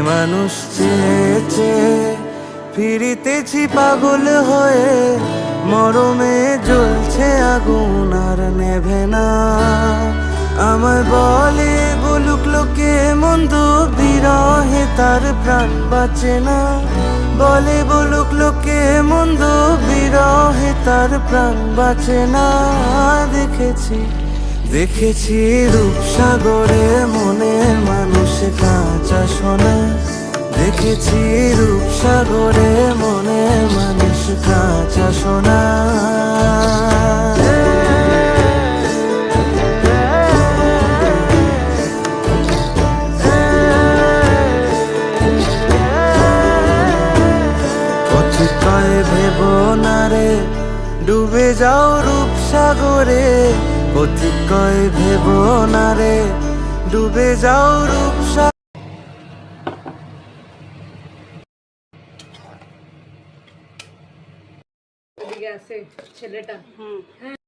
মানুষ চেয়েছে ফিরিতেছি পাগল হয়ে, মরমে জ্বলছে আগুন আর নেভে না। আমায় বলে বলুক লোকে মন্দ, বিরহে তার প্রাণ বাঁচে না। বলে বলুক লোকে মন্দ, বিরহে তার প্রাণ বাঁচে না। দেখেছি দেখেছি রূপসাগরে মনের মানুষ কাঁচা সোনা। দেখেছি রূপসাগরে মনের মানুষ কাঁচা সোনা। কয় ভেবো না রে ডুবে যাও রূপসাগরে, পথিক কয় ভেবো না রে ডুবে যাও রূপসাগরে। ছেলেটা